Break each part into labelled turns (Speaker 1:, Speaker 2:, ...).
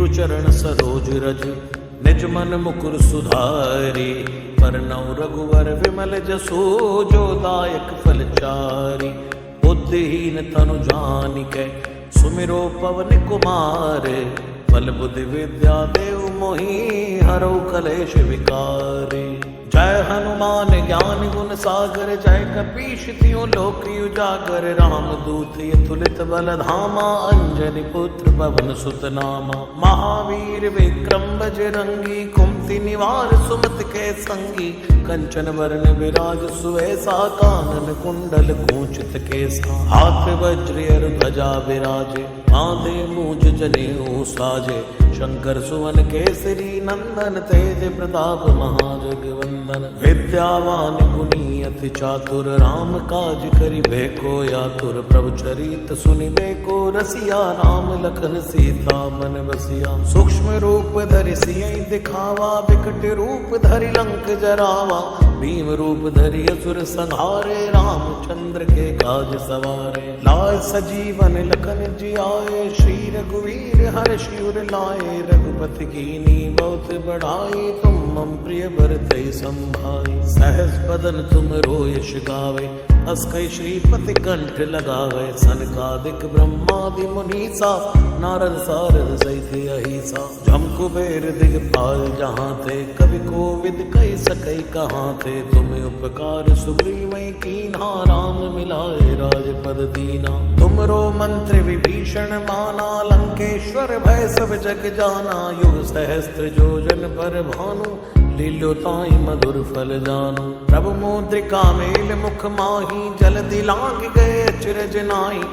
Speaker 1: गुरु चरण सरोज रज निज मन मुकुर सुधारी। परनौ रघुवर विमल जसो जो दायक फल चारि। बुद्धिहीन तनु जानिकै सुमिरो पवन कुमार। बल बुद्धि विद्या देव मोहि हरौ कलेश विकार। जय हनुमान ज्ञान गुण सागर जय कपीश तिहुँ लोक उजागर। राम दूत अतुलित बल धामा अंजनी पुत्र पवन सुत नामा। महावीर विक्रम बजरंगी कुमति निवार सुमति के संगी। कंचन वरण विराज सुवेसा कानन कुंडल कुंचित केसा। हाथ वज्र ध्वजा विराजे बांधे मूंज जनेऊ साजे। शंकर सुवन केसरी नंदन तेज प्रताप महाजगवंदन। विद्यावान गुणी अति चातुर राम काज करिबे को आतुर। प्रभु चरित सुनिबे को रसिया राम लखन सीता मन बसिया। सूक्ष्म रूप धरि सियहि दिखावा विकट रूप धरि लंक जरावा। भीम रूप धरि असुर संहारे रामचंद्र के काज सवारे। लाय सजीवन लखन जियाए श्री रघुवीर हर्षि उर लाए। रघुपति कीनी बहुत बढ़ाई तुम मम प्रिय भरतहि संभाई। सहस बदन तुम रोयश गावे अस कई श्रीपति कंठ लगावे। सनकादिक ब्रह्मादि मुनीसा नारद सारद सहित अहिसा। जम कुबेर दिगपाल जहाँ थे कवि कोविद कहि सकै कहाँ थे। तुम उपकार सुग्रीवै कीन्हा राम मिलाए राजपद दीना। तुमरो मंत्र विभीषण माना लंकेश्वर भय सब जग जाना। युग सहस्त्र जोजन पर भानु लील्यो ताहि मधुर फल जानु। प्रभु मुद्रिका मेल मुख माही जलधि लांघ गए अचरज नाहि।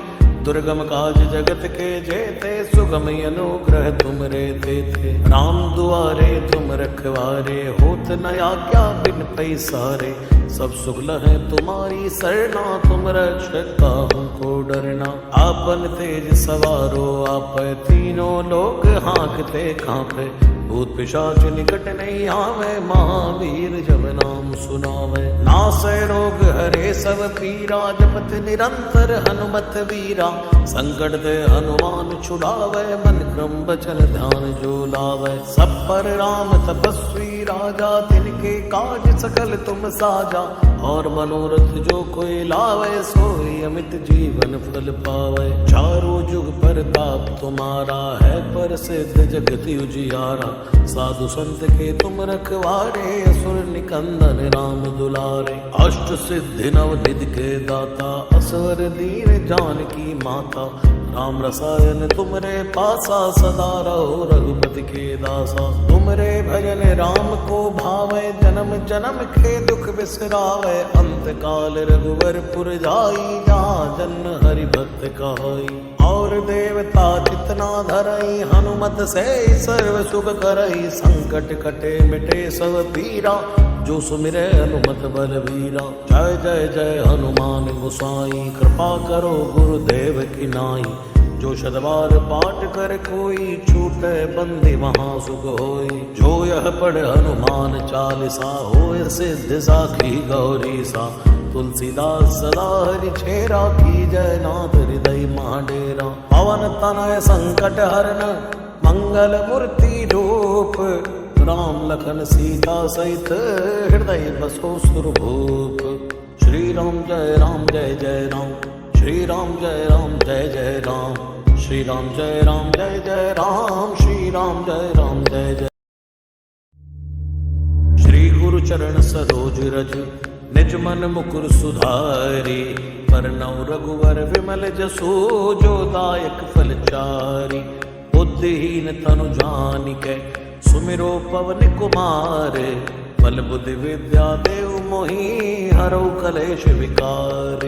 Speaker 1: दुर्गम काज जगत के जेते सुगम अनुग्रह तुम रे थे। राम दुआरे तुम रखवारे होत न आज्ञा बिन पैसारे। सब सुख लहै तुम्हारी सरना तुम रक्षक काहू को डरना। आपन तेज सवारो आपै तीनों लोक हाँकते कांपे। भूत पिशाच निकट नहीं आवे महावीर जब नाम सुनावे। नासै रोग हरे सब पीरा जपत निरंतर हनुमत वीरा। संकट ते हनुमान छुड़ावे मन क्रम बचन ध्यान जो लावे। सब पर राम तपस्वी राजा तिनके काज सकल तुम साजा। और मनोरथ जो कोई लावे सोई अमित जीवन फल पावे। चारों जुग परताप तुम्हारा है प्रसिद्ध जगत उजियारा। साधु संत के तुम रखवारे असुर निकंदन राम दुलारे। अष्ट सिद्धि नव निधि के दाता असवर दीन जानकी माता। राम रसायन तुमरे पासा सदा रहो रघुपति के दासा। तुमरे भजन राम को भावे जन्म जन्म के दुख बिसरावे। अंत काल रघुवर पुर जाई जहाँ जन्म हरि भक्त कहाई। और देवता जितना धरई हनुमत से सर्व सुख करई। संकट कटे मिटे सब पीरा जो सुमिरे हनुमत बलवीरा। जय जय जय हनुमान गोसाई कृपा करो गुरुदेव की नाई। जो शतवार पाठ कर कोई छूटे बंदी वहाँ सुख होई। जो यह पढ़ हनुमान चालीसा होय सिद्ध साखी गौरी सा। तुलसीदास सदा हरि छेरा की जय नाथ हृदय महाडेरा। पवन तनय संकट हरन मंगल मूर्ति रूप। राम लखन सीता सहित हृदय बसो सुरभूप। श्री राम जय जय राम। श्री राम जय जय राम। श्री राम जय जय राम। श्री राम जय जय। श्री गुरु चरण सरोज रज निज मन मुकुर सुधारी। परनौ रघुवर विमल जसो जो दायक फल चारि। बुद्धिहीन तनु जानिकै सुमिरो पवन कुमार। बल बुद्धि विद्या देव मोहि हरौ कलेश विकार।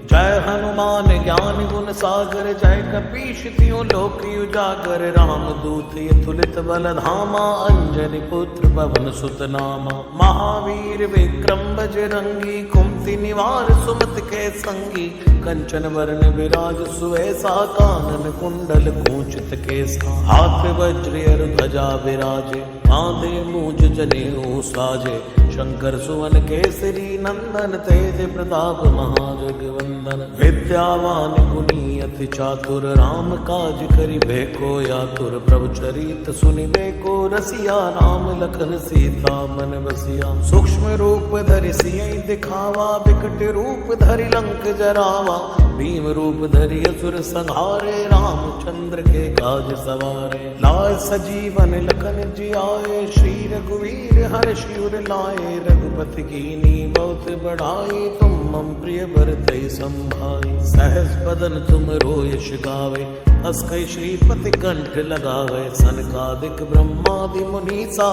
Speaker 1: जय हनुमान ज्ञान गुण सागर जय कपीश तिहुँ लोक उजागर। राम दूत अतुलित बल धामा अंजनी पुत्र पवन सुत नामा। महावीर विक्रम बजरंगी कुमति निवार सुमति के संगी। कंचन वरण विराज सुवेसा कानन कुंडल कुंचित केसा। हाथ वज्र ध्वजा विराजे बांधे मूंज जनेऊ साजे। शंकर सुवन केसरी नंदन, तेज प्रताप महाजगवंदन। विद्यावान गुणी अति चातुर, राम काज करिबे को आतुर। प्रभु चरित सुनिबे को रसिया, राम लखन सीता मन बसिया। सूक्ष्म रूप धरि सियहि दिखावा, विकट रूप धरि लंक जरावा। भीम रूप धरि असुर संहारे, रामचंद्र के काज सवारे। लाय सजीवन लखन जियाए, श्री रघुवीर हर्षि उर लाए। रघुपति कीन्ही बहुत बढ़ाई, तुम मम प्रिय भरतहि संभाई। सहस बदन तुम यश गावे, हस कहि श्रीपति कंठ लगावे। सनकादिक ब्रह्मादि मुनीसा,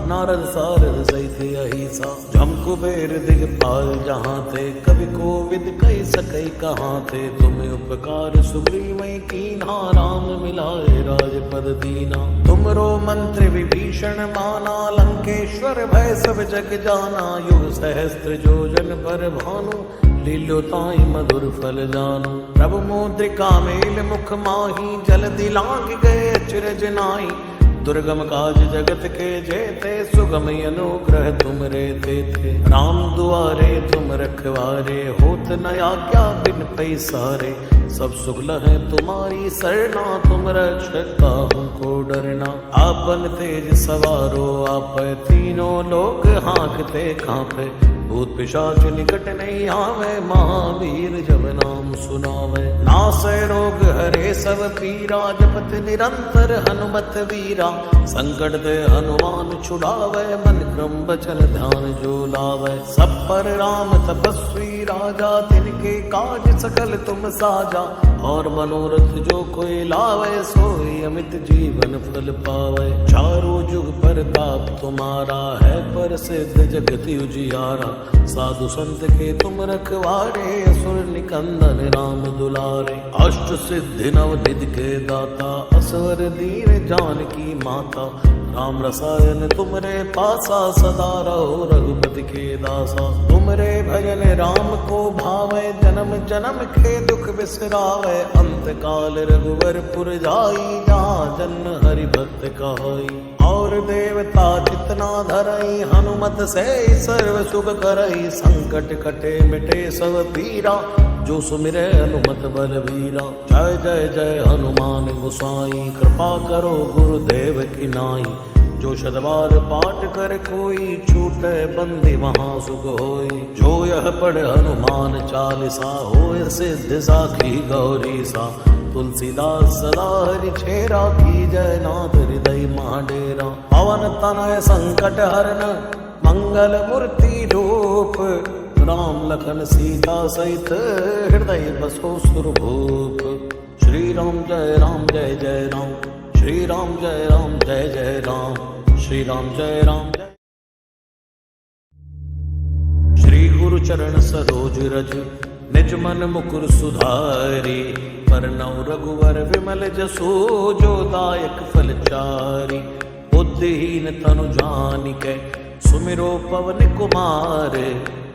Speaker 1: नारद सारद सहित अहिसा। जम कुबेर दिगपाल जहाँ थे, कवि कोविद कहि सकहि कहाँ थे। तुम्हें उपकार सुग्रीवहि कीन्हा, राम मिलाए राजपद दीना। तुमरो मंत्र विभीषण माना, लंकेश्वर भय सब जग जाना। युग सहस्त्र योजन पर भानु, लील्यो ताहि मधुर फल जानु। प्रभु मुद्रिका मेल मुख माही, जल दिलांग गए अचरज नाई। दुर्गम काज जगत के जेते, सुगम अनुग्रह तुम रे थे। राम दुआरे तुम रखवारे, होत न आज्ञा बिन पैसारे। सब सुख लहै तुम्हारी सरना, तुम रक्षक काहू को डरना। आपन तेज सवारो आप, तीनों लोग हाँकते कांपे। भूत पिशाच निकट नहीं आवे, महावीर जब नाम सुनावे। नासै रोग हरे सब पीरा, जपत निरंतर हनुमत वीरा। संकट ते हनुमान छुड़ावे, मन क्रम बचन ध्यान जो लावे। सब पर राम तपस्वी राजा, तिनके काज सकल तुम साजा। और मनोरथ जो कोई लावे, सोई अमित जीवन फल पावे। चारों जुग परताप तुम्हारा है, प्रसिद्ध जगत उजियारा। साधु संत के तुम रखवारे, असुर निकंदन राम दुलारे। अष्ट सिद्धि नव निधि के दाता, असवर दीन जानकी माता। राम रसायन तुमरे पासा, सदा रहो रघुपति के दासा। तुमरे भजन राम को भावे, जन्म जन्म के दुख बिसरावे। अंत काल रघुवर पुर जाई, जहाँ जन्म हरि भक्त कहाई। और देवता जितना धरई, हनुमत से सर्व सुख करई। संकट कटे मिटे सब पीरा, जो सुमिरे हनुमत बलवीरा। जय जय जय हनुमान गोसाई, कृपा करो गुरुदेव की नाई। जो शतवार पाठ कर कोई, छूटे बंदी वहाँ सुख होई। जो यह पढ़ हनुमान चालीसा, होय सिद्ध साखी गौरी सा। तुलसीदास सदा हरि छेरा, की जय नाथ हृदय महाडेरा। पवन तनय संकट हरन, मंगल मूर्ति रूप। राम लखन सीता सहित, हृदय बसो सुरभूप। श्री राम जय राम जय जय राम, श्री राम जय राम जय जय राम, श्री राम जय राम जय। श्री गुरु चरण सरोज रज, निज मन मुकुर सुधारी। परनौ रघुवर विमल जसो, जो दायक फल चारि। बुद्धिहीन तनु जानिकै, सुमिरो पवन कुमार।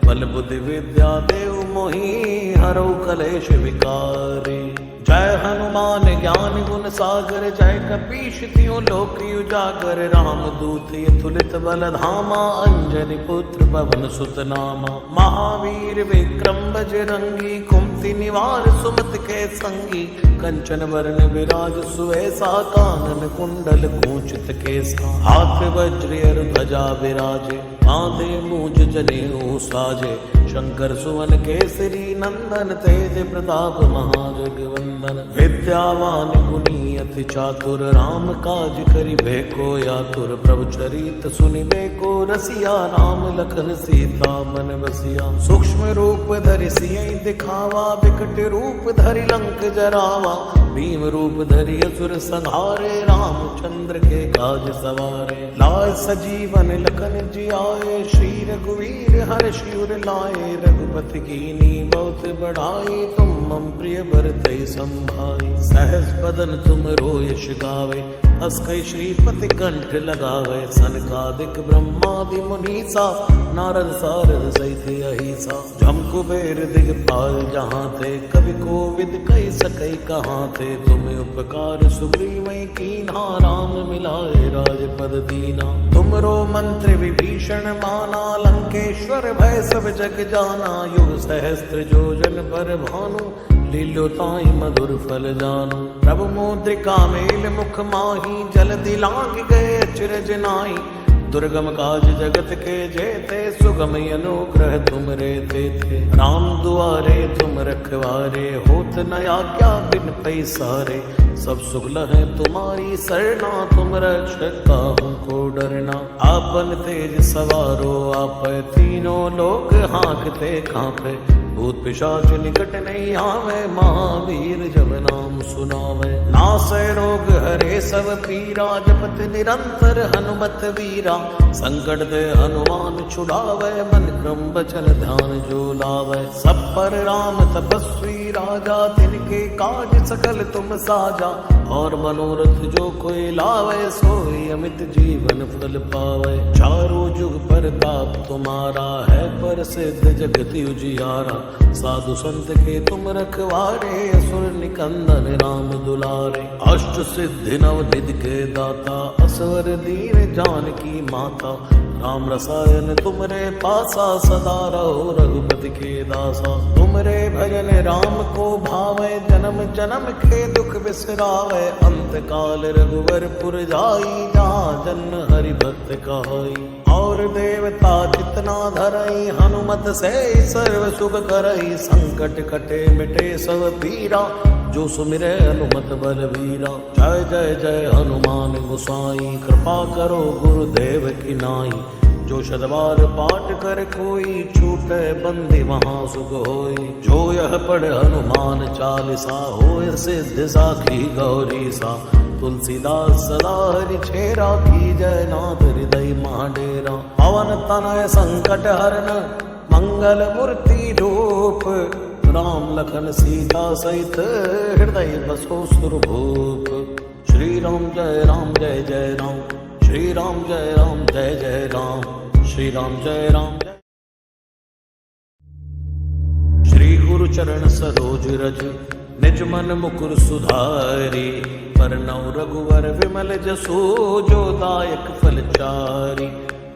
Speaker 1: बल बुद्धि विद्या देव मोहि, हरौ कलेश विकारी। जय हनुमान ज्ञान गुण सागर, जय कपीश तिहुँ लोक उजागर। राम दूत अतुलित बल धामा, अंजनी पुत्र पवन सुत नामा। महावीर विक्रम बजरंगी, कुमति निवार सुमति के संगी। कंचन वरण विराज सुवेसा, कानन कुंडल कुंचित केसा। हाथ वज्र ध्वजा विराजे, कांधे मूज जनेऊ साजे। शंकर सुवन केसरी नंदन, तेज प्रताप महाजगवंदन। विद्यावान गुणी अति चातुर, राम काज करिबे को आतुर। प्रभु चरित सुनिबे को रसिया, राम लखन सीता मन बसिया। सूक्ष्म रूप धरि सियहि दिखावा, विकट रूप धरि लंक जरावा। भीम रूप धरि असुर संहारे, रामचंद्र के काज सवारे। लाय सजीवन लखन जियाए, श्री रघुवीर हर्षि उर लाए। पाए रघुपति कीनी बहुत बढ़ाई तुम मम प्रिय भरते संभाई सहस बदन तुम रो यश गावे हस कई श्रीपति कंठ लगावे सनकादिक ब्रह्मादि मुनीसा नारद सारद सहित अहिसा जम कुबेर दिगपाल जहाँ थे कवि कोविद कही सकई कहाँ थे तुम्हें उपकार सुग्रीवै कीन्हा राम मिलाए राजपद दीना तुमरो मंत्र विभीषण माना लंकेश्वर भय सब जग जाना युग सहस्त्र योजन पर भानु लीलो ताई मधुर फल जानो प्रभु मुद्रिका मेल मुख माही जल दिलांग गए अचरज नाई दुर्गम काज जगत के जेते सुगम अनुग्रह तुम रे थे राम दुआरे तुम रखवारे होत न आज्ञा बिन पैसारे सब सुख लहै तुम्हारी सरना तुम रक्षक काहू को डरना आपन तेज सवारो आप तीनों लोग हाँकते कांपे भूत पिशाच निकट नहीं आवे महावीर जब नाम सुनावे नासै रोग हरे सब पीरा जपत निरंतर हनुमत वीरा संकट दे हनुमान छुड़ावे मन क्रम बचन ध्यान जो लावे सब पर राम तपस्वी राजा तिनके काज सकल तुम साजा और मनोरथ जो कोई लावे सोई अमित जीवन फल पावे चारों जुग परताप तुम्हारा है प्रसिद्ध जगत उजियारा साधु संत के तुम रखवारे असुर निकंदन राम दुलारे अष्ट सिद्धि नव निधि के दाता असवर दीन जानकी माता राम रसायन तुमरे पासा सदा रहो रघुपति के दासा तुमरे भजन राम को भावे जन्म जन्म के दुख बिसरावे अंत काल रघुवर पुर जाई जहाँ जन्म हरि भक्त कहाई और देवता जितना धरई हनुमत से सर्व सुख करई संकट कटे मिटे सब पीरा जो सुमिरे हनुमत बलवीरा जय जय जय हनुमान गोसाई कृपा करो गुरुदेव की नाई जो शतबार पाठ कर कोई छूटे बंदी वहाँ सुख होई जो यह पढ़ हनुमान चालीसा होय सिद्ध साखी गौरी सा तुलसीदास सदा हरि छेरा की जय नाथ हृदय महाडेरा पवन तनय संकट हरन मंगल मूर्ति रूप राम लखन सीता सहित हृदय बसो सुरभूप श्री राम जय राम श्री राम जय जय राम श्री राम जय राम श्री गुरु चरण सरोज रज निज मन मुकुर सुधारी परनौ रघुवर विमल जसो जो दायक फल चारी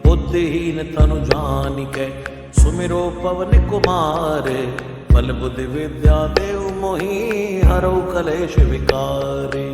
Speaker 1: बुद्धिहीन तनु जानिके सुमिरो पवन कुमार बल बुद्धि विद्या देव मोहि हरौ कलेश विकारे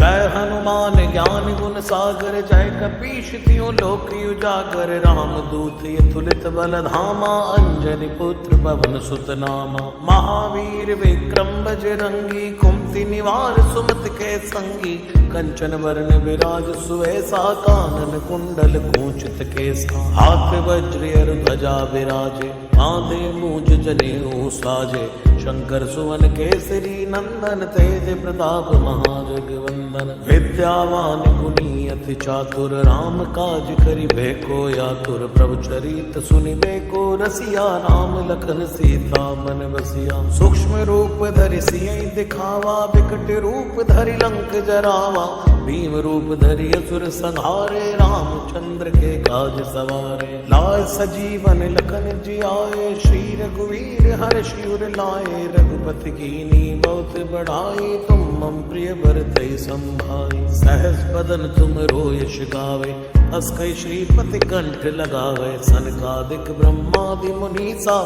Speaker 1: जय हनुमान ज्ञान गुण सागर जय कपीश तियों लोक उजागर राम दूत तुलित बल धामा अंजनी पुत्र पवन सुत नामा महावीर विक्रम बजरंगी कुमति निवार सुमति के संगी कंचन वरण विराज सुवेसा कानन कुंडल कुंचित केसा हाथ वज्र ध्वजा विराजे कांधे मूज जनेऊ साजे शंकर सुवन केसरी नंदन तेज प्रताप महाजगवंदन विद्यावान गुणी अति चातुर राम काज करिबे को यातुर प्रभु चरित सुनिबे को रसिया राम लखन सीता मन बसिया सूक्ष्म रूप धरि सियहि दिखावा विकट रूप धरि लंक जरावा भीम रूप धरि असुर संहारे रामचंद्र के काज सवारे लाय सजीवन लखन जियाए श्री रघुवीर हर्ष उर लाए रघुपति कीनी बहुत बढ़ाई तुम मम प्रिय भरते संभाई सहस बदन तुम रो यश गावे हस कई श्रीपति कंठ लगावे सनकादिक ब्रह्मादि मुनीसा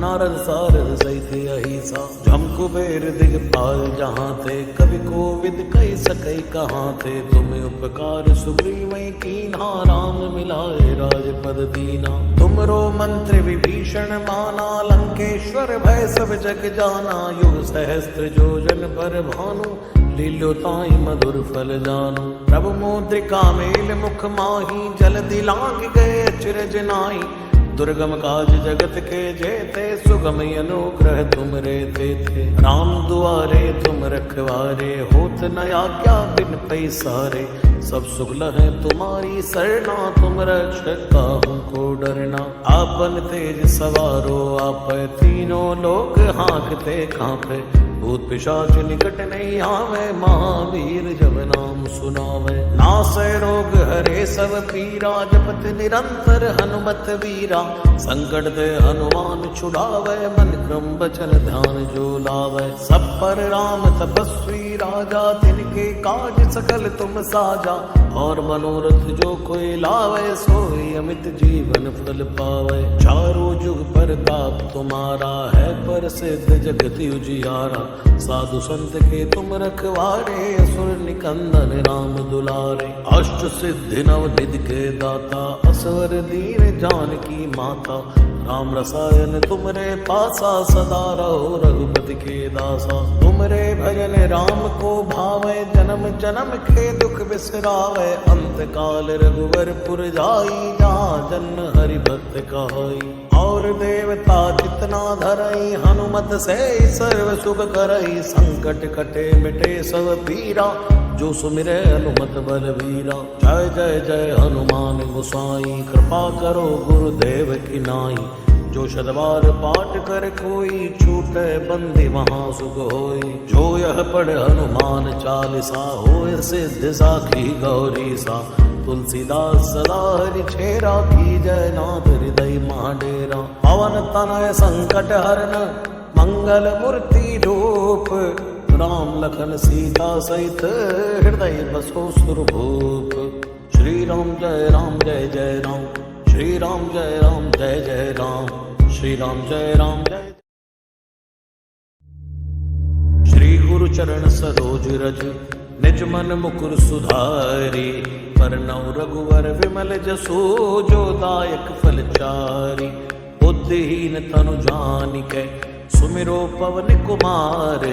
Speaker 1: नारद सारद सहित अहिसा जम कुबेर दिगपाल जहाँ थे कवि कोविद कही सकई कहाँ थे तुम्हें उपकार सुग्रीवै कीन्हा राम मिलाए राजपद दीना तुमरो मंत्र विभीषण माना लंकेश्वर भय सब जग जाना युग सहस्त्र योजन पर भानु लीलो ताई मधुर फल जानो प्रभु मुद्रिका मेल मुख माही जल दिलांग गए अचरज नाई दुर्गम काज जगत के जेते सुगम अनुग्रह तुम रे थे राम दुआरे तुम रख रखवारे, होत न आज्ञा बिन पैसारे। सब सुख लहै तुम्हारी सरना, तुम रक्षक काहू को डरना। आपन तेज सवारो आप, तीनों लोक हाँकते कांपे। भूत पिशाच निकट नहीं आवे, महावीर जब नाम सुनावे। नासै रोग हरे सब पीरा, जपत निरंतर हनुमत वीरा। संकट ते हनुमान छुड़ावे, मन क्रम बचन ध्यान जो लावे। सब पर राम तपस्वी राजा, तिनके काज सकल तुम साजा। और मनोरथ जो कोई लावे, सोई अमित जीवन फल पावे। चारों जुग प्रताप तुम्हारा है, प्रसिद्ध जगत उजियारा। साधु संत के तुम रखवारे, असुर निकंदन राम दुलारे। अष्ट सिद्धि नव निधि के दाता, असवर दीन जानकी माता। राम रसायन तुमरे पासा, सदा रहो रघुपति के दासा। तुमरे भजन राम को भावे, जन्म जन्म के दुख बिसरावे। अंत काल रघुवर पुर जाई, जहाँ जन्म हरि भक्त कहाई। और देवता जितना धरई, हनुमत से सर्व सुख करई। संकट कटे मिटे सब पीरा, जो सुमिरे हनुमत बलवीरा। जय जय जय हनुमान गोसाई, कृपा करो गुरुदेव की नाई। जो शतवार पाठ कर कोई, छूटे बंदी वहाँ सुख होई। जो यह पढ़ हनुमान चालीसा, होय सिद्ध साखी गौरी सा। तुलसीदास सदा हरि छेरा, की जय नाथ हृदय महाडेरा। पवन तनय संकट हरन, मंगल मूर्ति रूप। राम लखन सीता सहित, हृदय बसो सुरभूप। श्री राम जय राम जय जय राम, श्री राम जय राम जय जय राम, श्री राम जय राम जय। श्री गुरु चरण सरोज रज, निज मन मुकुर सुधारी। परनौ रघुवर विमल जसो, जो दायक फल चारी। बुद्धिहीन तनु जानिकै, सुमिरो पवन कुमार।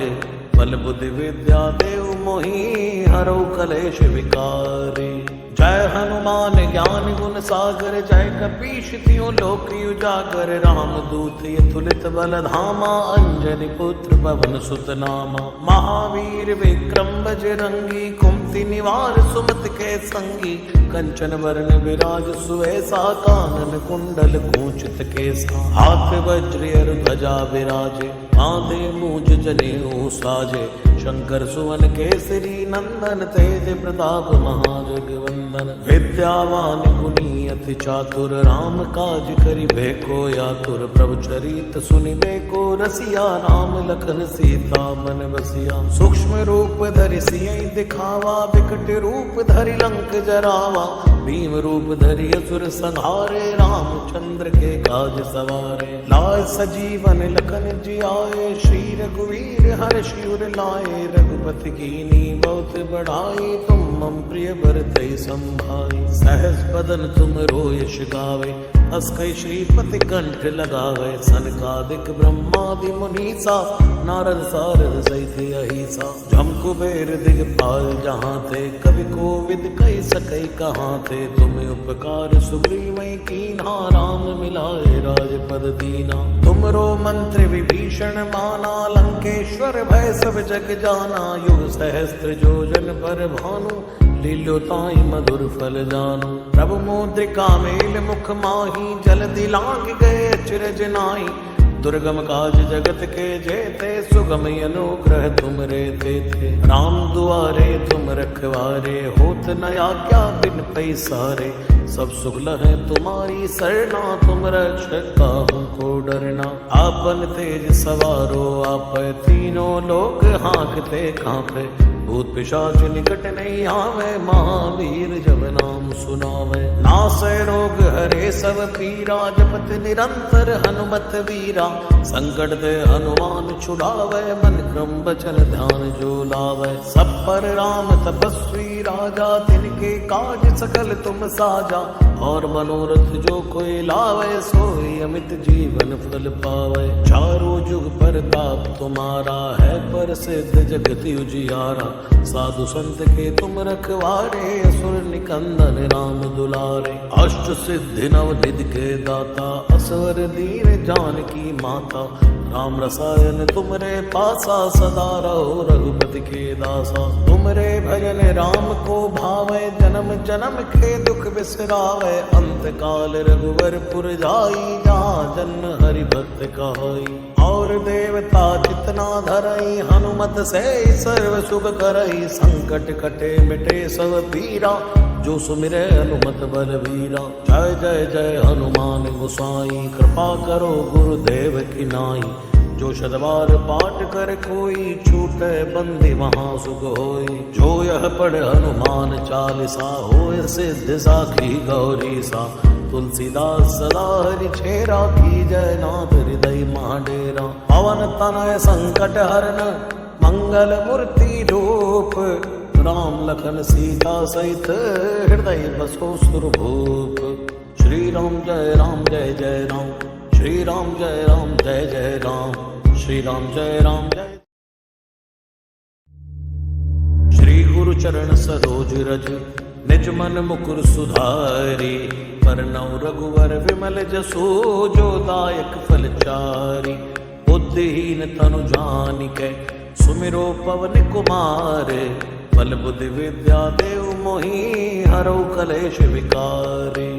Speaker 1: बल बुद्धि विद्या देव मोहि, हरौ कलेश विकारी। जय हनुमान ज्ञान गुण सागर, जय कपीश तिहुँ लोक उजागर। राम दूत अतुलित बल धामा, अंजनी पुत्र पवन सुत नामा। महावीर विक्रम बजरंगी, कुमति निवार सुमत के संगी। कंचन वरण विराज सुवेसा, कानन कुंडल कुंचित केसा। हाथ वज्र ध्वजा विराजे, कांधे मूंज जनेऊ साजे। शंकर सुवन केसरी नंदन, तेज प्रताप महाजगवंदन। विद्यावान गुणी अति चातुर, राम काज करिबे को आतुर। प्रभु चरित सुनिबे को रसिया, राम लखन सीता मन बसिया। सूक्ष्म रूप धरि सियहि दिखावा, विकट रूप धरि लंक जरावा। भीम रूप धरि असुर संहारे, रामचंद्र के काज सवारे। लाय सजीवन लखन जियाए, श्री रघुवीर हर्षि उर लाए। रघुपति कीनी बहुत बढ़ाई, तुम मम प्रिय भरतहि संभाई। सहस बदन तुम यश गावे, हस कहि श्रीपति कंठ लगावे। सनकादिक ब्रह्मादि मुनीसा, नारद सारद सहित अहिसा। जम कुबेर दिगपाल जहाँ थे, कवि कोविद कहि सकै कहाँ थे। तुम उपकार सुग्रीवै कीन्हा, राम मिलाए राजपद दीना। तुमरो मंत्र विभीषण माना, लंकेश्वर भय सब जग जाना। युग सहस्त्र योजन पर भानु, लील्यो ताहि मधुर फल जानू। प्रभु मुद्रिका मेल मुख माही, जल्दी लांघ गए अचरज नाई। दुर्गम काज जगत के जेते, सुगम अनुग्रह तुम रे थे। राम दुआरे तुम रखवारे, होत न आज्ञा बिन पैसारे। सब सुख लहै तुम्हारी सरना, तुम रक्षक काहू को डरना। आपन तेज सवारो आप, तीनों लोक हाँकते कांपे। भूत पिशाच निकट नहीं आवे, महावीर जब नाम सुनावे। नासै रोग हरे सब पीरा, जपत निरंतर हनुमत वीरा। संकट ते हनुमान छुड़ावे, मन क्रम बचन ध्यान जो लावे। सब पर राम तपस्वी राजा तिनके काज सकल तुम साजा। और मनोरथ जो कोई लावे सोई अमित जीवन फल पावे। चारों जुग परताप तुम्हारा है प्रसिद्ध जगत उजियारा। साधु संत के तुम रखवारे असुर निकंदन राम दुलारे। अष्ट सिद्धि नव निधि के दाता असवर दीन जानकी माता। राम रसायन तुमरे पासा सदा रहो रघुपति के दासा। तुमरे भजन राम को भावे जन्म जन्म के दुख बिसरावे। अंत काल रघुवर पुर जाई जहाँ जन्म हरि भक्त कहाई। और देवता जितना धरई हनुमत से सर्व सुख करई। संकट कटे मिटे सब पीरा जो सुमिरे हनुमत बलवीरा। जय जय जय हनुमान गोसाई कृपा करो गुरुदेव की नाई। जो शतवार पाठ कर कोई छूटे बंदी वहाँ सुख होई। जो यह पढ़ हनुमान चालीसा होय सिद्ध साखी गौरी सा। तुलसीदास सदा हरि छेरा की जय नाथ हृदय महाडेरा। पवन तनय संकट हरन मंगल मूर्ति रूप। राम लखन सीता सहित हृदय बसो सुरभूप। श्री राम जय राम श्री राम जय जय राम। श्री राम जय जय। श्री गुरु चरण सरोज रज निज मन मुकुर सुधारी। परनौ रघुवर विमल जसो जो दायक फल चारी। बुद्धिहीन तनु जानिकै सुमिरो पवन कुमार। बल बुद्धि विद्या देव मोहि हरौ कलेश विकारे।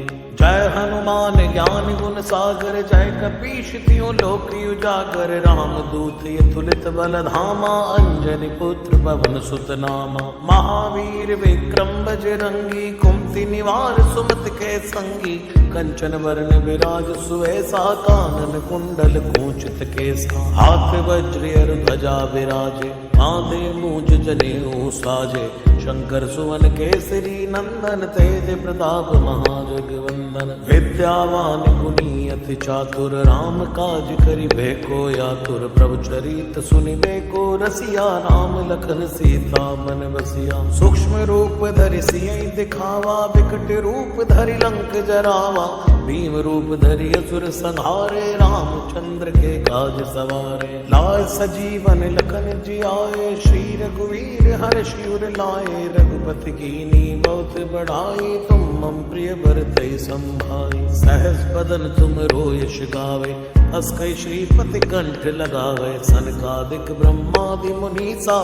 Speaker 1: जय हनुमान ज्ञान गुण सागर जय कपीश तियों लोक उजागर। राम दूत अतुलित बल धामा अंजनी पुत्र पवन सुत नामा। महावीर विक्रम बजरंगी कुमति निवार सुमति के संगी। कंचन वरण विराज सुवेसा कानन कुंडल कुंचित केसा। हाथ वज्र ध्वजा विराजे कांधे मूज जनेऊ साजे। शंकर सुवन केसरी नंदन तेज प्रताप महाजगवंदन। विद्यावान गुणी अति चातुर राम काज करिबे को आतुर। प्रभु चरित सुनिबे को रसिया राम लखन सीता मन बसिया। सूक्ष्म रूप धरि सियहि दिखावा विकट रूप धरि लंक जरावा। भीम रूप धरि असुर संहारे रामचंद्र के काज सवारे। लाय सजीवन लखन जियाए श्री रघुवीर हर्षि उर लाए। रघुपति कीनी बहुत बढ़ाई तुम मम प्रिय भरतहि संभाई। सहस बदन तुम यश गावे हस कई श्रीपति कंठ लगावे। सनकादिक ब्रह्मादि मुनीसा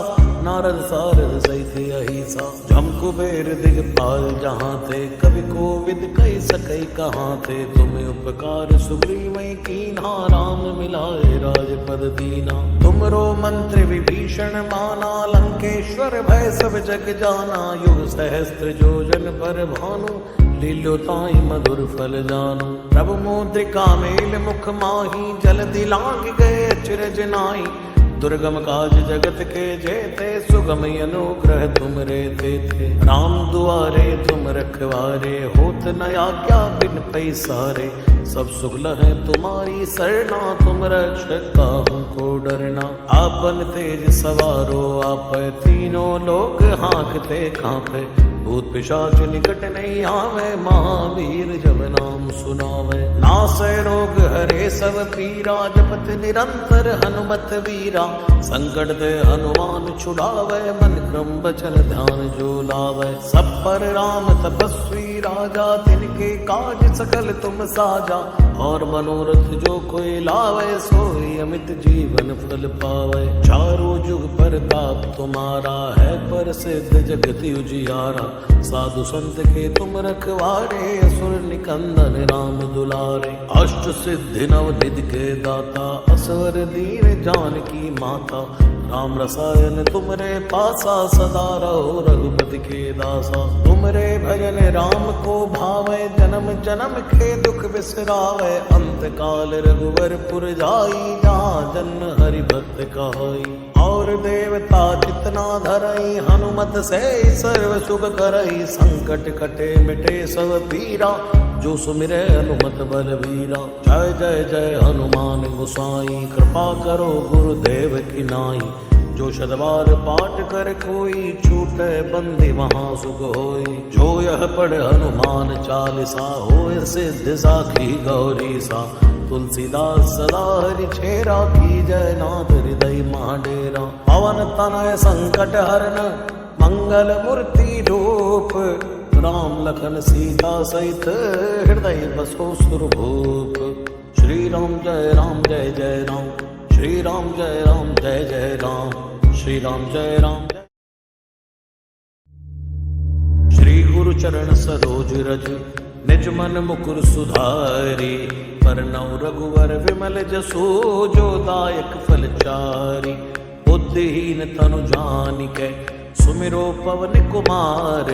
Speaker 1: नारद सारद सहित अहिसा। जम कुबेर दिगपाल जहाँ थे कवि कोविद कही सकई कहाँ थे। तुम्हें उपकार सुग्रीवै कीन्हा राम मिलाए राजपद दीना। तुमरो मंत्र विभीषण माना लंकेश्वर भय सब जग जाना। युग सहस्त्र योजन पर भानु लीलो ताई मधुर फल जानु। प्रभु मुद्रिका मेल मुख माही जल दिलांग गए अचरज नाई। दुर्गम काज जगत के जेते सुगम अनुग्रह तुम रे थे। राम दुआरे तुम रखवारे होत न आज्ञा बिन पैसारे। सब सुख लहै तुम्हारी सरना तुम रक्षक काहू को डरना। आपन तेज सवारो आप तीनों लोक हाँकते कांपे। भूत पिशाच निकट नहीं आवे महावीर जब नाम सुनावे। नासै रोग हरे सब पीरा जपत निरंतर हनुमत वीरा। संकट दे हनुमान छुड़ावे मन क्रम बचन ध्यान जो लावे। सब पर राम तपस्वी राजा तिनके काज सकल तुम साजा। और मनोरथ जो कोई लावे सोई अमित जीवन फल पावे। चारों जुग परताप तुम्हारा है प्रसिद्ध जगत उजियारा। साधु संत के तुम रखवारे असुर निकंदन राम दुलारे। अष्ट सिद्धि नव निधि के दाता असवर दीन जानकी माता। राम रसायन तुमरे पासा सदा रहो रघुपति के दासा। तुमरे भजन राम को भावे जन्म जन्म के दुख बिसरावे। अंत काल रघुवर पुर जाई जहाँ जन्म हरि भक्त कहाई। और देवता जितना धरई हनुमत से सर्व सुख करई। संकट कटे मिटे सब पीरा जो सुमिरे हनुमत बलवीरा। जय जय जय हनुमान गोसाई कृपा करो गुरुदेव की नाई। जो शतवार पाठ कर कोई, छूटे बंदी वहाँ सुख होई। जो यह पढ़ हनुमान चालीसा, होय सिद्ध साखी गौरी सा। तुलसीदास सदा हरि छेरा, की जय नाथ हृदय महाडेरा। पवन तनय संकट हरन, मंगल मूर्ति रूप। राम लखन सीता सहित, हृदय बसो सुरभूप। श्री राम जय राम, श्री राम जय जय राम, श्री राम जय राम। श्री गुरु चरण सरोज रज, निज मन मुकुर सुधारी। परनौ रघुवर विमल जसु, जो दायक फल चारि। बुद्धिहीन तनु जानिकै, सुमिरो पवन कुमार।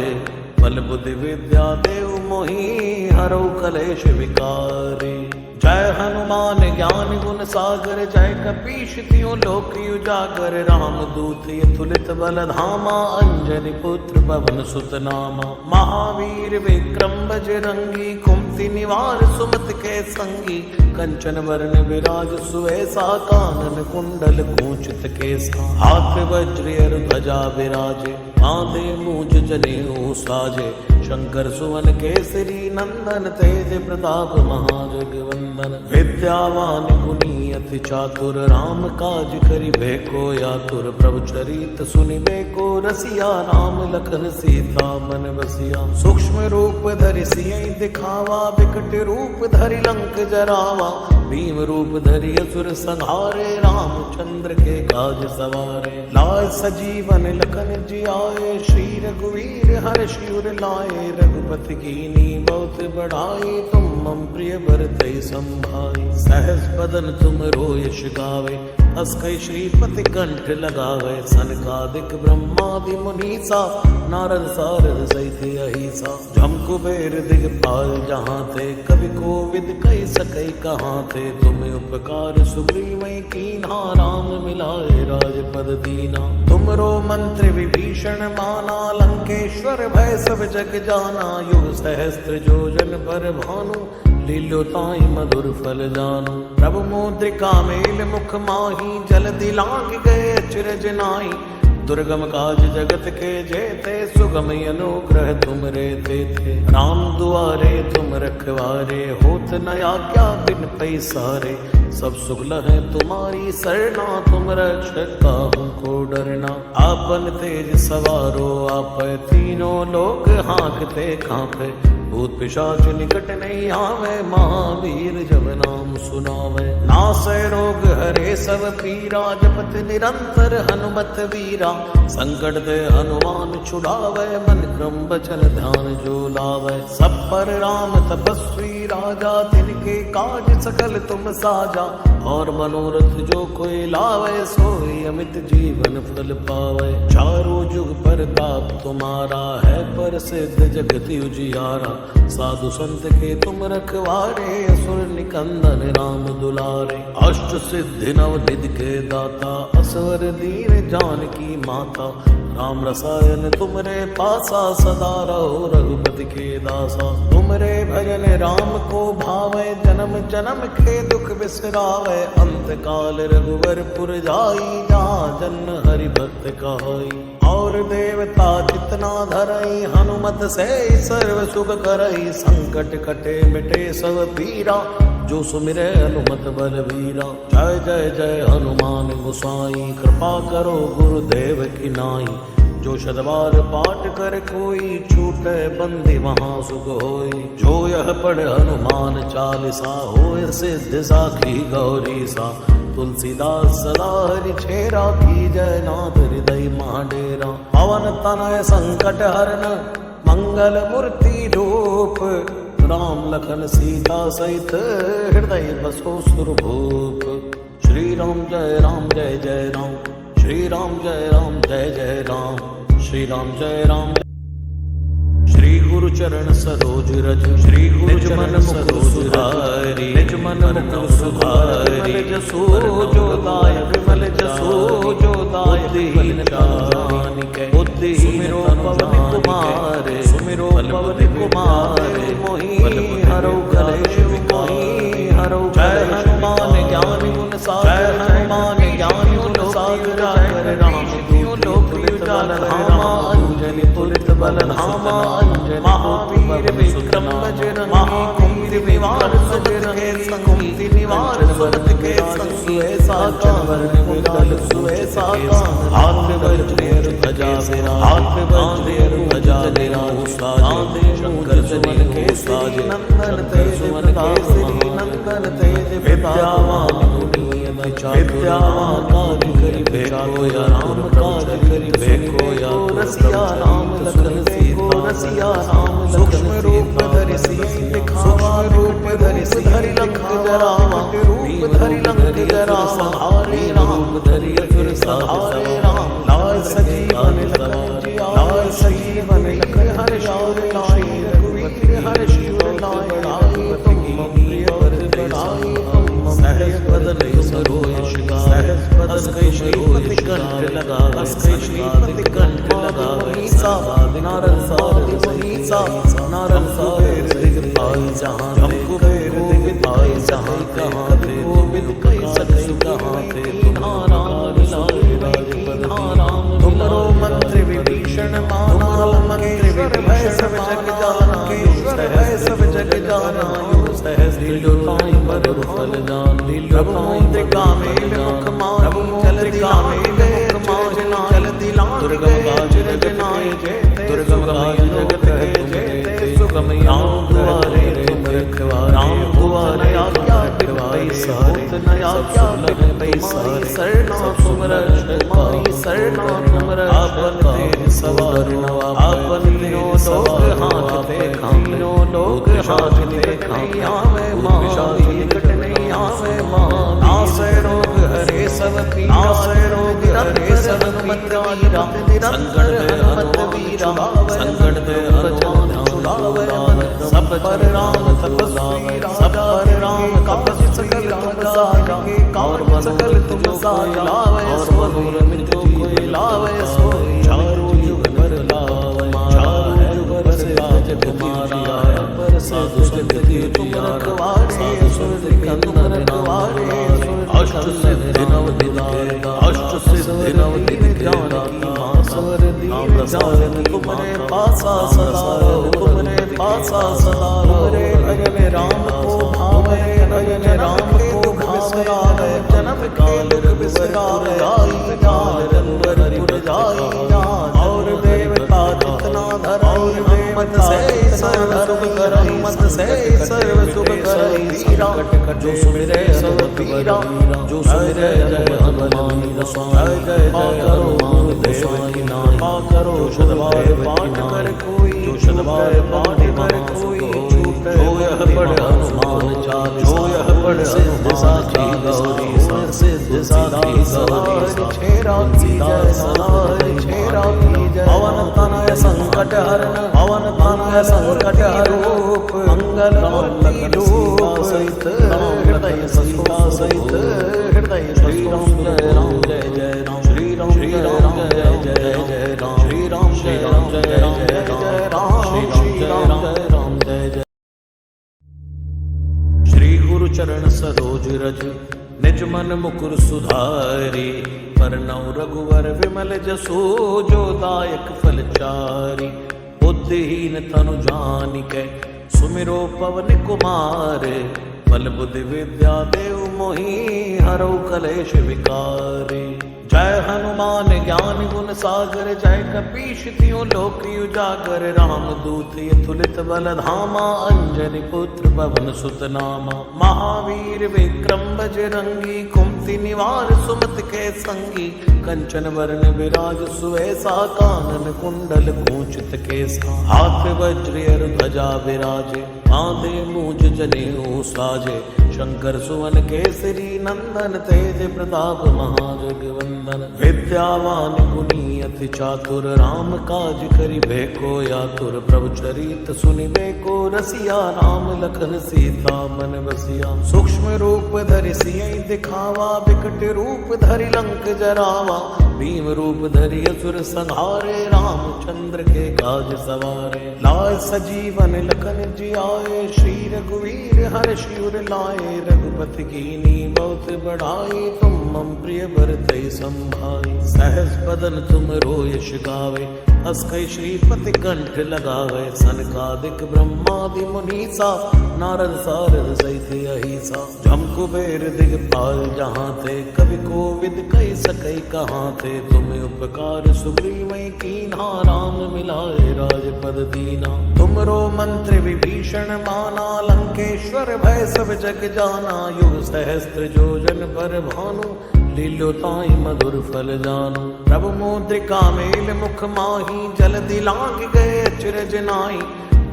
Speaker 1: बल बुद्धि विद्या देव मोहि, हरौ कलेश विकारी। जय हनुमान ज्ञान गुण सागर, जय कपीश तिहुँ लोक उजागर। राम दूत अतुलित बल धामा, अंजनी पुत्र पवन सुत नामा। महावीर विक्रम बजरंगी, कुमति निवार सुमति के संगी। कंचन वरण विराज सुवेसा, कानन कुंडल कुंचित केसा। हाथ वज्र ध्वजा विराजे, कांधे मूज जनेऊ साजे। शंकर सुवन केसरी नंदन, तेज प्रताप महाजगवंदन। विद्यावान गुणी अति चातुर, राम काज करिबे को आतुर। प्रभु चरित सुनिबे को रसिया, राम लखन सीता मन बसिया। सूक्ष्म रूप धरि सियहि दिखावा, विकट रूप धरि लंक जरावा। भीम रूप धरि असुर संहारे, रामचंद्र के काज सवारे। लाय सजीवन लखन जियाए, श्री रघुवीर हर्षि उर लाए। रघुपति कीनी बहुत बढ़ाई, तुम मम प्रिय भरतहि संभाई। सहस बदन तुम यश गावे, हस कहि श्रीपति कंठ लगावे। सनकादिक ब्रह्मादि मुनीसा, नारद सारद सहित अहिसा। जम कुबेर दिगपाल जहाँ थे, कवि कोविद कहि सकै कहाँ थे। तुम उपकार सुग्रीवै कीन्हा, राम मिलाए राजपद दीना। तुमरो मंत्र विभीषण माना, लंकेश्वर भय सब जग जाना। युग सहस्त्र योजन पर भानु, लीलो ताई मधुर फल जानु। प्रभु मुद्रिका मेल मुख माही, जल्दी लांघ गए अचरज नाई। दुर्गम काज जगत के जेते, सुगम अनुग्रह तुम रे थे। राम दुआरे तुम रखवारे, होत न आज्ञा बिन पैसारे। सब सुख लहै तुम्हारी सरना, तुम रक्षक काहू को डरना। आपन तेज सवारो आप, तीनों लोक हाँकते कांपे। भूत पिशाच निकट नहीं आवे, महावीर जब नाम सुनावे। नासै रोग हरे सब पीरा, जपत निरंतर हनुमत वीरा। संकट ते हनुमान छुड़ावे, मन क्रम बचन ध्यान जो लावे। सब पर राम तपस्वी राजा, तिनके काज सकल तुम साजा। और मनोरथ जो कोई लावे, सोई अमित जीवन फल पावे। चारों जुग परताप तुम्हारा है, प्रसिद्ध जगत उजियारा। साधु संत के तुम रखवारे, असुर निकंदन राम दुलारे। अष्ट सिद्धि नव निधि के दाता, असवर दीन जानकी माता। राम रसायन तुमरे पासा, सदा रहो रघुपति के दासा। तुमरे भजन राम को भावे, जन्म जन्म के दुख बिसरावे। अंत काल रघुवर पुर जाई, जहाँ जन्म हरि भक्त कहाई। और देवता जितना धरई, हनुमत से सर्व सुख करई। संकट कटे मिटे सब पीरा, जो सुमिरे हनुमत बलवीरा। जय जय जय हनुमान गोसाई, कृपा करो गुरुदेव की नाई। जो शतवार पाठ कर कोई, छूटे बंदी वहाँ सुख होई। जो यह पढ़ हनुमान चालीसा, होय सिद्ध साखी गौरी सा। तुलसीदास सदा हरि छेरा, की जय नाथ हृदय महाडेरा। पवन तनय संकट हरन, मंगल मूर्ति रूप। राम लखन सीता सहित, हृदय बसो सुरभूप। श्री राम जय राम, श्री राम जय जय राम, श्री राम जय राम। श्री गुरु चरण सरोज रज, श्री गुरु चरण सरोज सुधारी। निज मन मुकुर सुधारी, जसो जो दायक विमल जसो जो दायक। बुद्धिहीन पवन कुमारे, सुमिरो पवन कुमारे। मोहि हरौ कलेश विकारी, हरौ। जय हनुमान ज्ञान गुण सागर, जय हनुमान ज्ञान गुण सागर। राम विक्रम बजरंगी महाकुंभ निवार कुंती निवार सुमत के संगी ऐसा कामर विराज सुऐसा हाथ वज्र ध्वजा विराज हाथ वज्र ध्वजा विराज साजे शंकर सुमन के साज नंदन तेज प्रताप श्री नंदन तेज विद्यावान विद्यावान काज करि भेको या राम काज करि भेको या रसिया राम लखन सीता रसिया राम सूक्ष्म रूप धरि सियहि दिखावा रूप धरि सियहि लंक जरावा रूप धरि लंक जरावा हारे राम धरि असुर सहारे राम लाय सजीवन लखन जिया लाय सजीवन लखन हर्ष और लाए रघुवीर हर्ष और लाए आए तुम प्रिय वर बढ़ाई सहज बदन सरोयश का सहज बदन श्रीपति कंठ लगा अस्कै श्रीपति कंठ लगा सा नारद सारद मुनीसा नारद सारद दिखाई जहाँ हमको गोविंद आई जहाँ कहाँ थे गोविंद कैसे कहाँ थे तुम्हारा तुमरो मंत्र विभीषण माना मंत्र विभीषण जग जाना केशव सब जग जाना सहज दिलोताई पर फल जान प्रभु मुद्रिका में मुख मान चलतिका में मुख मान चलति लान दुर्गम काज रचनाए जय दुर्गम काज जगत के जय सुगम राम द्वारे तुम रखवारे राम द्वारे आज्ञा दिवाई सारे न आज्ञा दिवाई सारे शरणा तुम रक्षमाई शरणा तुम आपन तेज सवार आपन तीनों लोक हाथ पे तीनों लोक हाथ पे आवे महावीर कट नहीं आवे महावीर रोग हरे सब पीरा नासै रोग हरे सब पीरा संकट हनुमत वीरा संकट हनुमान छुड़ावे सब पर राम तपस्वी सब पर राम तपस्वी सकल तुम साजा और सकल तुम साजा लावे सो दूर मिटो कोई लावे सो चारों युग पर लावे चारों युग पर राज तुम्हारा पर साधु संत तुम रखवारे सुर तुम रखवारे अष्ट सिद्धि नव दिन अष्ट सिद्धि नव दिन जानकी मासवर दीन जान तुम्हारे पासा सदा तुम्हारे पासा सदा रे भजन राम को भावे भजन राम को भावे जन्म काल दुख बिसरावे आई जान रंबर पुर जाई जान और देवता जितना धर और मत से सर्व करई मत से सर्व सुख करई वीरा जो सुमिरे सब पीरा जो सुमिरे जय हनुमान गोसाई जय जय हनुमान देव की नाई करो शतवार पाठ कर कोई जो शतवार पाठ कर कोई जो यह पढ़ हनुमान चाल जो यह पढ़ सिद्ध साखी गौरी सिद्ध साखी गौरी छेरा की जय सवारी छेरा की जय पवन तनय संकट हरण पवन तनय संकट रूप मंगल मूर्ति रूप सहित हृदय सीता सहित हृदय श्री राम जय राम जय जय राम श्री राम जय जय जय राम श्री राम जय राम जय राम जय राम श्री राम जय राम जय जय श्री गुरु चरण सरोज रज निज मन मुकुर सुधारी परनौ रघुवर विमल जसो जो दायक फल चारि बुद्धिहीन तनु जानिकै सुमिरो पवन कुमार बल बुद्धि विद्या देव मोहि हरौ कलेश विकारी जय हनुमान ज्ञान गुण सागर जय कपीश तियों लोक उजागर राम दूत अतुलित बल धामा अंजनी पुत्र पवन सुत नामा महावीर विक्रम बजरंगी कुमति निवार सुमत के संगी कंचन वरण विराज सुऐसा कानन कुंडल कुंचित केसा हाथ वज्र ध्वजा विराजे आंधे मूज जनेऊ साजे शंकर सुवन केसरी नंदन तेज प्रताप महाजगवंदन विद्यावान गुणी अति चातुर राम काज करि भेको यातुर प्रभु चरित सुनि बेको रसिया राम लखन सीता मन बसिया सूक्ष्म रूप धरि सियहि दिखावा विकट रूप धरि लंक जरावा भीम रूप धरि असुर संहारे रामचंद्र के काज सवारे लाय सजीवन लखन जियाए श्री रघुवीर हर्ष उर लाए रघुपति कीनी बहुत बढ़ाई तुम मम प्रिय भरतहि संभाई सहस बदन तुम रो यश गावे अस्कै श्रीपति कंठ लगावे सनकादिक ब्रह्मादि मुनीसा नारद सारद सहित अहिसा जम कुबेर दिगपाल जहाँ थे कवि कोविद कही सकई कहाँ थे तुम्हें उपकार सुग्रीवै कीन्हा राम मिलाए राजपद दीना तुमरो मंत्र विभीषण माना लंकेश्वर भय सब जग जाना युग सहस्त्र योजन पर भानु लीलो ताई मधुर फल जानु प्रभु मुद्रिका मेल मुख माही जल दिलांग गए अचरज नाई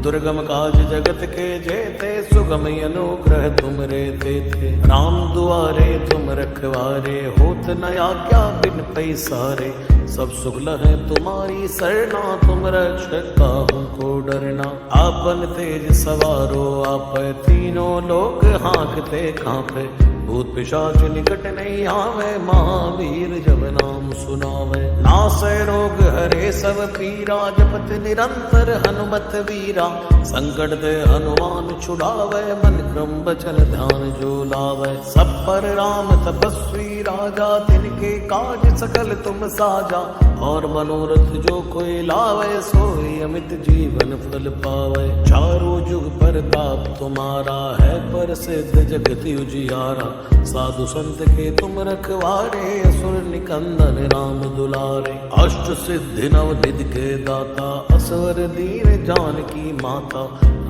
Speaker 1: दुर्गम काज जगत के जेते सुगम अनुग्रह तुम रे थे राम दुआरे तुम रखवारे होत न आज्ञा बिन पैसारे सब सुख लहै तुम्हारी सरना तुम रक्षक काहू को डरना आपन तेज सवारो आप तीनों लोक हाँकते कांपे भूत पिशाच निकट नहीं आवे महावीर जब नाम सुनावे नासै रोग हरे सब पीरा जपत निरंतर हनुमत वीरा संकट दे हनुमान छुड़ावे मन क्रम बचन ध्यान जो लावे सब पर राम तपस्वी राजा तिनके काज सकल तुम साजा और मनोरथ जो कोई लावे सोई अमित जीवन फल पावे चारों जुग परताप तुम्हारा है प्रसिद्ध जगत उजियारा साधु संत के तुम रखवारे असुर निकंदन राम दुलारे अष्ट सिद्धि नव निधि के दाता असवर दीन जानकी माता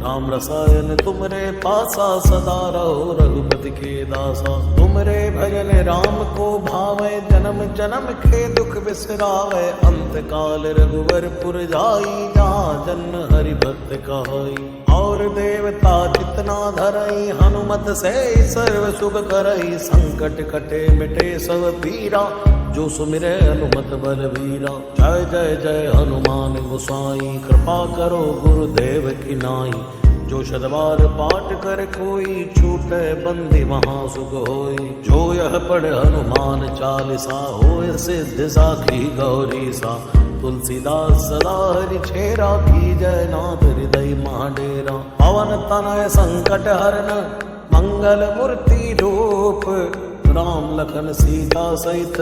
Speaker 1: राम रसायन तुमरे पासा सदा रहो रघुपति के दासा तुमरे भजन राम को भावे जन्म जन्म के दुख बिसरावे अंत काल रघुवर पुर जाई जहाँ जन्म हरि भक्त कहाई और देवता जितना धरई हनुमत से सर्व सुख करई संकट कटे मिटे सब पीरा जो सुमिरे हनुमत बलवीरा जय जय जय हनुमान गोसाई कृपा करो गुरुदेव की नाई जो शतबार पाठ कर कोई छूटे बंदी वहाँ सुख होई जो यह पढ़ हनुमान चालीसा होय सिद्ध साखी गौरी सा तुलसीदास सदा हरि छेरा की जय नाथ हृदय महाडेरा पवन तनय संकट हरन मंगल मूर्ति रूप राम लखन सीता सहित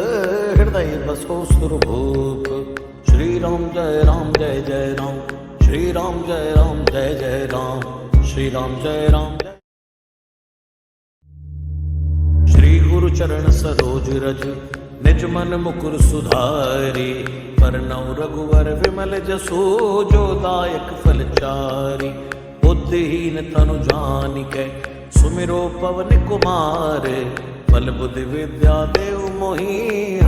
Speaker 1: हृदय बसो सुरभूप श्री राम जय राम श्री राम जय जय राम श्री राम जय राम श्री गुरु चरण सरोज रज निज मन मुकुर सुधारी परनौ रघुवर विमल जसो जो दायक फल चारी बुद्धिहीन तनु जानिकै सुमिरो पवन कुमार बल बुद्धि विद्या देव मोहि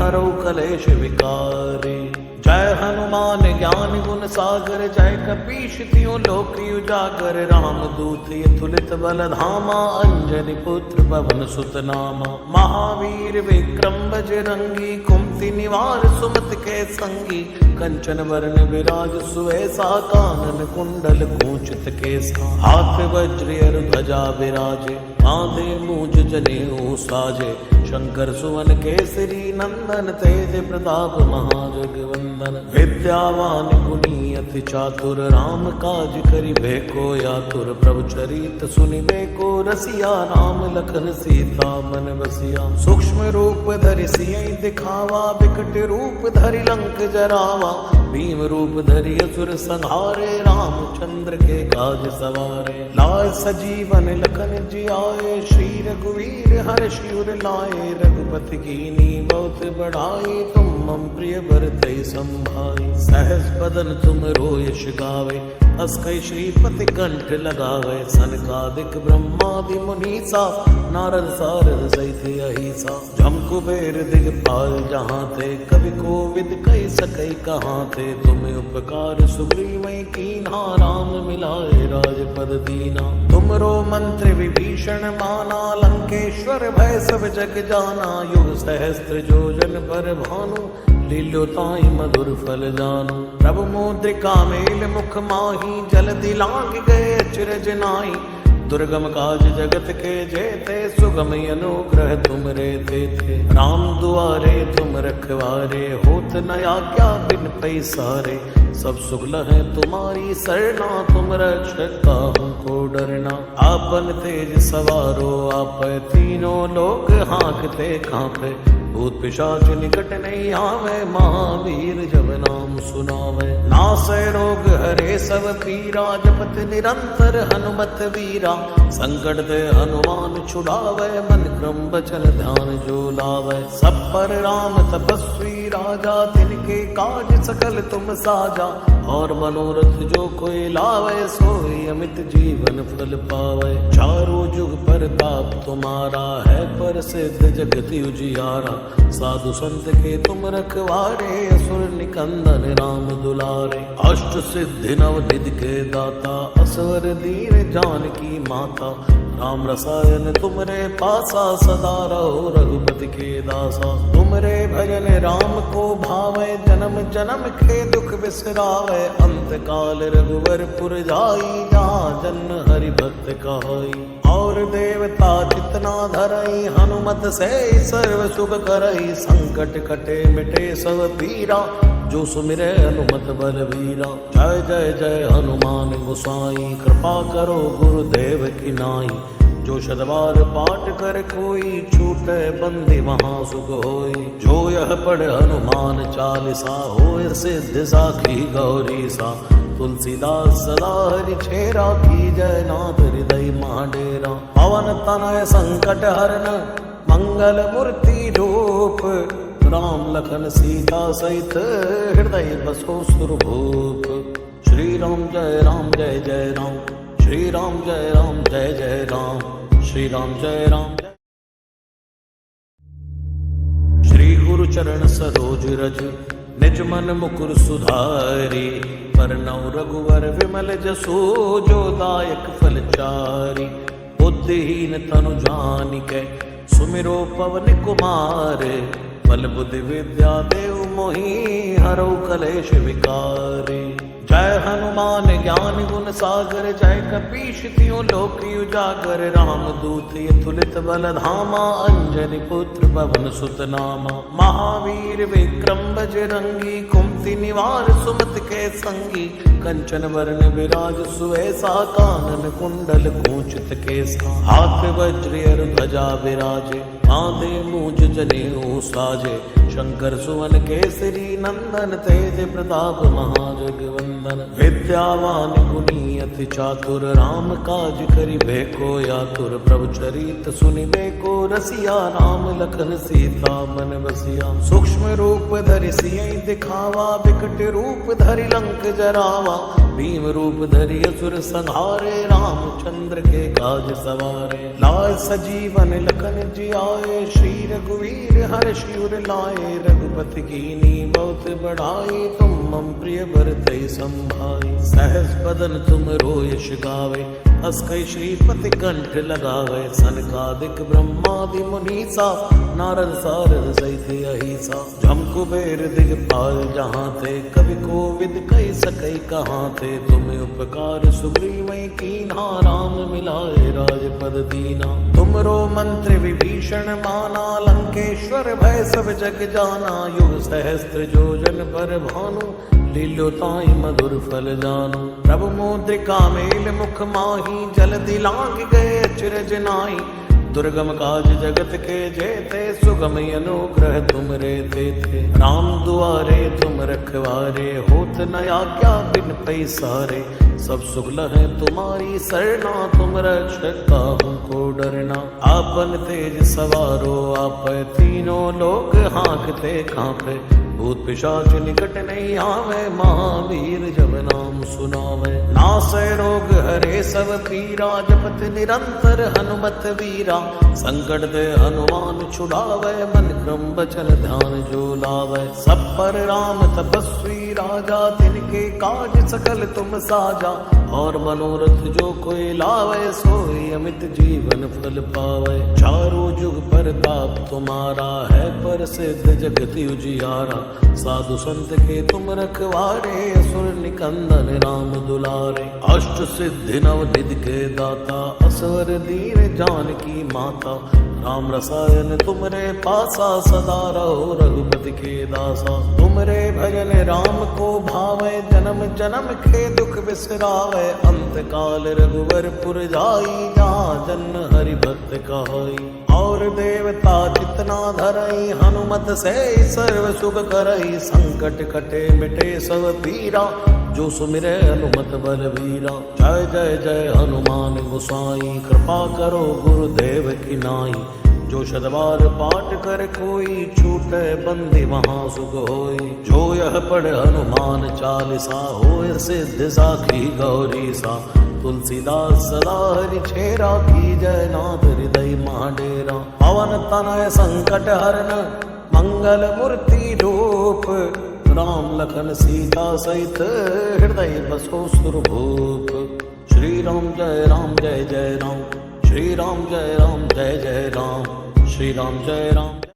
Speaker 1: हरौ कलेश विकारी जय हनुमान ज्ञान गुण सागर जय कपीश तियो लोक उजागर राम दूत तुलित बल धामा अंजनी पुत्र पवन सुत नामा महावीर विक्रम बजरंगी कुमति निवार सुमत के संगी कंचन वर्ण विराज सुवेसा कानन कुंडल कुंचित केसा हाथ वज्र ध्वजा विराजे आधे मूज जनेऊ साजे शंकर सुवन केसरी नंदन तेज प्रताप महाजगवंदन विद्यावान गुणी अति चातुर राम काज करिबे को आतुर प्रभु चरित सुनिबे को रसिया राम लखन सीता मन बसिया सूक्ष्म रूप धरि सियहि दिखावा विकट रूप धरि लंक जरावा भीम रूप धरि असुर संहारे रामचंद्र के काज सवारे लाय सजीवन लखन जियाए श्री रघुवीर हर्ष उर लाए रघुपति कीनी बहुत बढ़ाई तुम मम प्रिय भरतै संभाई सहस बदन तुम रोयश गावे अस्कै श्रीपति कंठ लगावे सनकादिक ब्रह्मादि मुनीसा नारद सारद सहित अहिसा जम कुबेर दिगपाल जहाँ थे कवि कोविद कही सकई कहाँ थे तुम्हें उपकार सुग्रीवै कीन्हा राम मिलाए राजपद दीना तुमरो मंत्र विभीषण माना लंकेश्वर भय सब जग जाना युग सहस्त्र योजन पर भानु लीलो ताई मधुर फल जानु प्रभु मुद्रिका मेल मुख माही जल दिलांग गए अचरज नाई दुर्गम काज जगत के जेते सुगम अनुग्रह तुम रे थे राम दुआरे तुम रखवारे होत न आज्ञा बिन पैसारे सब सुख लहै तुम्हारी सरना तुम रक्षक काहू को डरना आपन तेज सवारो आप तीनों लोक हाँकते कांपे भूत पिशाच निकट नहीं आवे, महावीर जब नाम सुनावे। नासै रोग हरे सब पीरा, जपत निरंतर हनुमत वीरा। संकट ते हनुमान छुड़ावे, मन क्रम बचन ध्यान जो लावे। सब पर राम तपस्वी राजा, तिनके काज सकल तुम साजा। और मनोरथ जो कोई लावे, सोई अमित जीवन फल पावे। चारों जुग परताप तुम्हारा, है पर सिद्ध जगत उजियारा। साधु संत के तुम रखवारे, असुर निकंदन राम दुलारे। अष्ट सिद्धि नव निधि के दाता, असवर दीन जानकी माता। राम रसायन तुमरे पासा, सदा रहो रघुपति के दासा। तुमरे भजन राम को भावे, जन्म जन्म के दुख बिसरावे। अंत काल रघुवर पुर जाई, जहाँ जन्म हरि भक्त कहाई। और देवता जितना धरई, हनुमत से सर्व सुख करई। संकट कटे मिटे सब पीरा, जो सुमिरे हनुमत बलवीरा। जय जय जय हनुमान गोसाई, कृपा करो गुरुदेव की नाई। जो शतवार पाठ कर कोई, छूटे बंदी वहाँ सुख होई। जो यह पढ़ हनुमान चालीसा, होय सिद्ध साखी गौरी सा। तुलसीदास सदा हरि छेरा, की जय नाथ हृदय महाडेरा। पवन तनय संकट हरन, मंगल मूर्ति रूप। राम लखन सीता सहित, हृदय बसो सुरभूप। श्री राम जय राम जय जय राम, श्री राम जय राम जय जय राम, श्री राम जय राम। श्री गुरु चरण सरोज रज, निज मन मुकुर सुधारी। परनौ रघुवर विमल जसो, जो दायक फल चारी। बुद्धिहीन तनु जानिकै, सुमिरो पवन कुमार। बल बुद्धि विद्या देव मोहि, हरौ कलेश विकारी। जय हनुमान ज्ञान गुण सागर, जय कपीश तिहुँ लोक उजागर। राम दूत अतुलित बल धामा, अंजनी पुत्र पवन सुत नामा। महावीर विक्रम बजरंगी, कुमति निवार सुमति के संगी। कंचन वरण विराज सुवेसा, कानन कुंडल कुंचित केसा। हाथ वज्र ध्वजा विराजे, कांधे मूज जनेऊ साजे। शंकर सुवन केसरी नंदन, तेज प्रताप महाजगवंदन। विद्यावान गुणी अति चातुर, राम काज करिबे को आतुर। प्रभु चरित सुनिबे को रसिया, राम लखन सीता मन बसिया। सूक्ष्म रूप धरि सियहि दिखावा, बिकट रूप धरि लंक जरावा। भीम रूप धरि असुर संहारे, रामचंद्र के काज सवारे। लाय सजीवन लखन जियाए, श्री रघुवीर हर्षि उर लाए। रघुपति कीनी बहुत बढ़ाई, तुम मम प्रिय भरतहि संभाई। सहस बदन तुम यश गावे, हस कई श्रीपति कंठ लगावे। सनकादिक ब्रह्मादि मुनीसा, नारद सारद सहित अहिसा। जम कुबेर दिगपाल जहाँ थे, कवि कोविद कहि सकई कहाँ थे। तुम उपकार सुग्रीवै कीन्हा, राम मिलाए राजपद दीना। तुमरो मंत्र विभीषण माना, लंकेश्वर भय सब जग जाना। युग सहस्त्र योजन पर भानु, लीलो ताई मधुर फल जानु। प्रभु मुद्रिका मेल मुख माही, जल्दी लांघ गए अचरज नाई। दुर्गम काज जगत के जेते, सुगम अनुग्रह तुम रे थे। राम दुआरे तुम रखवारे, होत न आज्ञा बिन पैसारे। सब सुख लहै तुम्हारी सरना, तुम रक्षक काहू को डरना। आपन तेज सवारो आप, तीनों लोक हाँकते कांपे। भूत पिशाच निकट नहीं आवे, महावीर जब नाम सुनावे। नासै रोग हरे सब पीरा, जपत निरंतर हनुमत वीरा। संकट ते हनुमान छुड़ावे, मन क्रम बचन ध्यान जो लावे। सब पर राम तपस्वी राजा, तिनके काज सकल तुम साजा। और मनोरथ जो कोई लावे, सोई अमित जीवन फल पावे। चारों जुग परताप तुम्हारा, है पर सिद्ध जगत उजियारा। साधु संत के तुम रखवारे, असुर निकंदन राम दुलारे। अष्ट सिद्धि नव निधि के दाता, असवर दीन जानकी माता। राम रसायन तुमरे पासा, सदा रहो रघुपति के दासा। तुमरे भजन राम को भावे, जन्म जन्म के दुख बिसरावे। अंत काल रघुवर पुर जाई, जहाँ जन्म हरि भक्त कहाई। और और देवता जितना धरई, हनुमत से सर्व सुख करई। संकट कटे मिटे सब पीरा, जो सुमिरे हनुमत बलवीरा। जय जय जय हनुमान गोसाई, कृपा करो गुरुदेव की नाई। जो शतबार पाठ कर कोई, छूटे बंदी वहाँ सुख होई। जो यह पढ़ हनुमान चालीसा, होय सिद्ध साखी गौरी सा। तुलसीदास सदा हरि छेरा, की जय नाथ हृदय महाडेरा। पवन तनय संकट हरन, मंगल मूर्ति रूप। राम लखन सीता सहित, हृदय बसो सुरभूप। श्री राम जय जय राम। श्री राम जय जय राम। श्री राम जय राम।